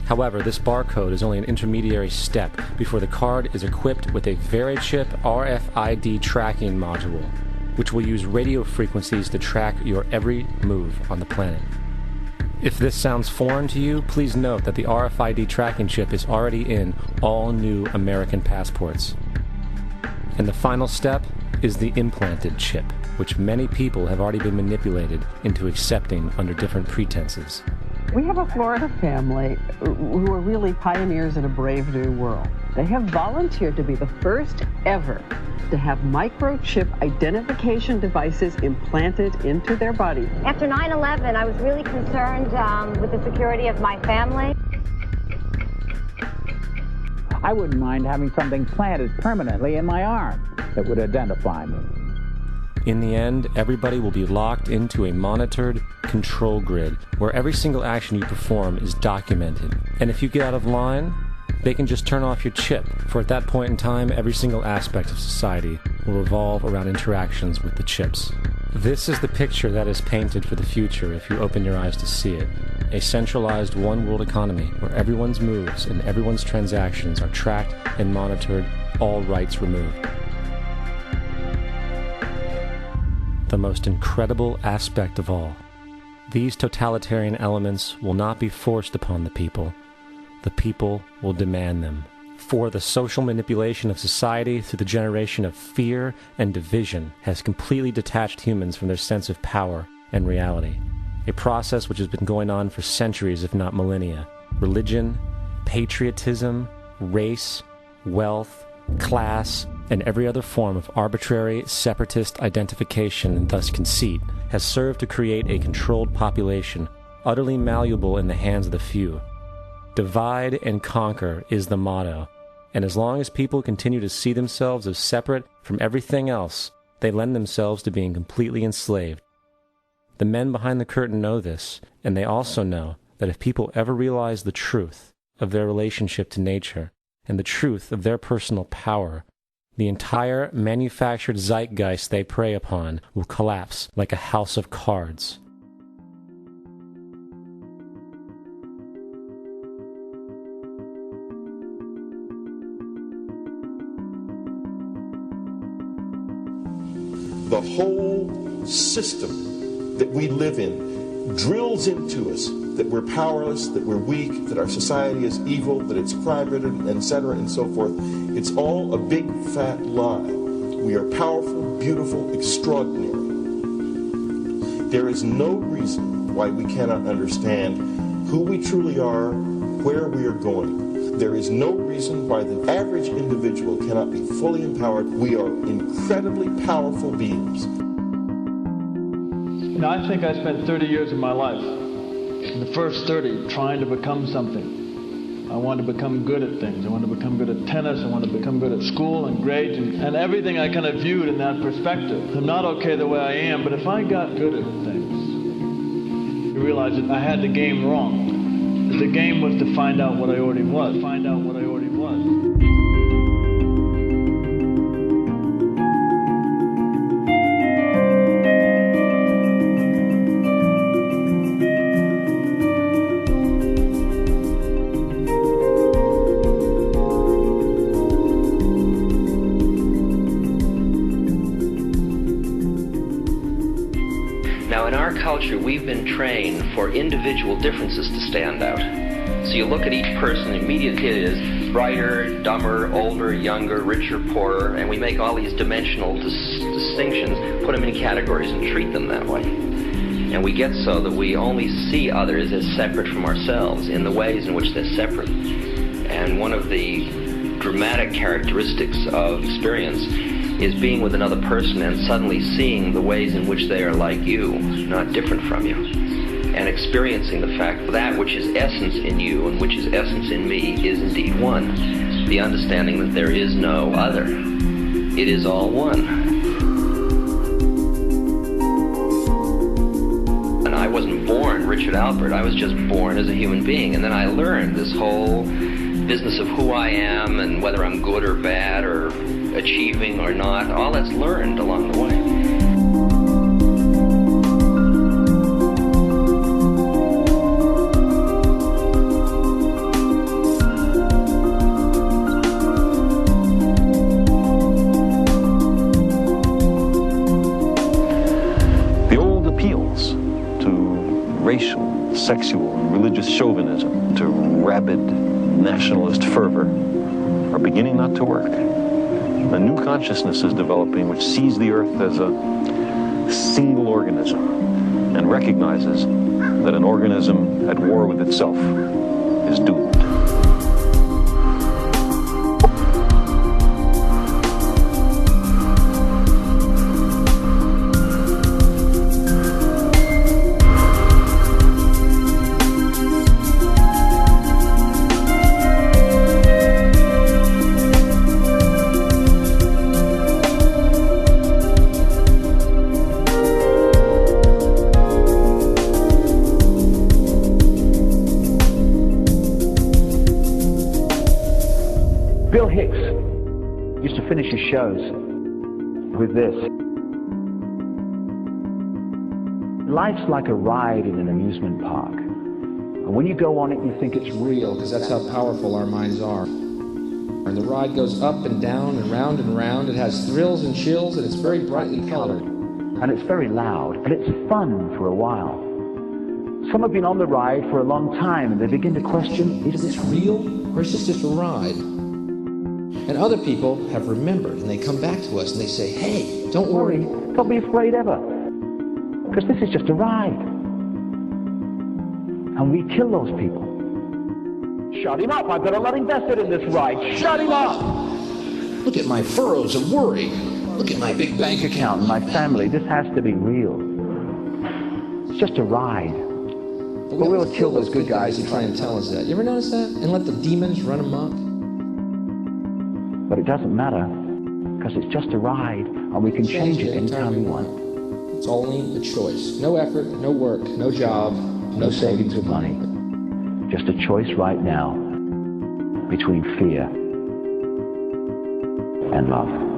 However, this barcode is only an intermediary step before the card is equipped with a Verichip RFID tracking module, which will use radio frequencies to track your every move on the planet. If this sounds foreign to you, please note that the RFID tracking chip is already in all new American passports. And the final step is the implanted chip, which many people have already been manipulated into accepting under different pretenses. We have a Florida family who are really pioneers in a brave new world. They have volunteered to be the first ever to have microchip identification devices implanted into their body. After 9/11, I was really concerned with the security of my family. I wouldn't mind having something planted permanently in my arm that would identify me. In the end, everybody will be locked into a monitored control grid where every single action you perform is documented. And if you get out of line, they can just turn off your chip, for at that point in time, every single aspect of society will revolve around interactions with the chips. This is the picture that is painted for the future if you open your eyes to see it. A centralized one-world economy where everyone's moves and everyone's transactions are tracked and monitored, all rights removed. The most incredible aspect of all, these totalitarian elements will not be forced upon the people will demand them. For the social manipulation of society through the generation of fear and division has completely detached humans from their sense of power and reality. A process which has been going on for centuries, if not millennia. Religion, patriotism, race, wealth, class, and every other form of arbitrary, separatist identification and thus conceit has served to create a controlled population, utterly malleable in the hands of the few. Divide and conquer is the motto, and as long as people continue to see themselves as separate from everything else, they lend themselves to being completely enslaved. The men behind the curtain know this, and they also know that if people ever realize the truth of their relationship to nature and the truth of their personal power, the entire manufactured zeitgeist they prey upon will collapse like a house of cards. The whole system that we live in drills into us that we're powerless, that we're weak, that our society is evil, that it's crime-ridden, etc., and so forth. It's all a big, fat lie. We are powerful, beautiful, extraordinary. There is no reason why we cannot understand who we truly are, where we are going. There is no reason why the average individual cannot be fully empowered. We are incredibly powerful beings. You know, I think I spent 30 years of my life, in the first 30, trying to become something. I wanted to become good at things. I wanted to become good at tennis. I wanted to become good at school and grades and everything I kind of viewed in that perspective. I'm not okay the way I am, but if I got good at things, you realize that I had the game wrong. The game was to find out what I already was. Now, in our culture, we've been trained for individual differences to stand out. So you look at each person, immediately it is brighter, dumber, older, younger, richer, poorer, and we make all these dimensional distinctions, put them in categories and treat them that way. And we get so that we only see others as separate from ourselves in the ways in which they're separate. And one of the dramatic characteristics of experience is being with another person and suddenly seeing the ways in which they are like you, not different from you, and experiencing the fact that which is essence in you and which is essence in me is indeed one. The understanding that there is no other. It is all one. And I wasn't born Richard Alpert, I was just born as a human being, and then I learned this whole business of who I am and whether I'm good or bad or achieving or not. All that's learned along the way. sexual and religious chauvinism to rabid nationalist fervor are beginning not to work. A new consciousness is developing which sees the earth as a single organism and recognizes that an organism at war with itself is doomed. Bill Hicks used to finish his shows with this. Life's like a ride in an amusement park. And when you go on it, you think it's real, because that's how powerful our minds are. And the ride goes up and down and round and round. It has thrills and chills, and it's very brightly colored. And it's very loud, and it's fun for a while. Some have been on the ride for a long time, and they begin to question, is this real, or is this just a ride? And other people have remembered, and they come back to us and they say, hey, don't worry. Don't be afraid ever, because this is just a ride. And we kill those people. Shut him up. I've got a lot invested in this ride. Shut him up. Look at my furrows of worry. Look at my big bank account and my family. This has to be real. It's just a ride. But we'll kill those good guys who try and tell us that. You ever notice that? And let the demons run amok? But it doesn't matter, because it's just a ride, and we can change it anytime we want. It's only a choice. No effort, no work, no job, no savings of money. Just a choice right now between fear and love.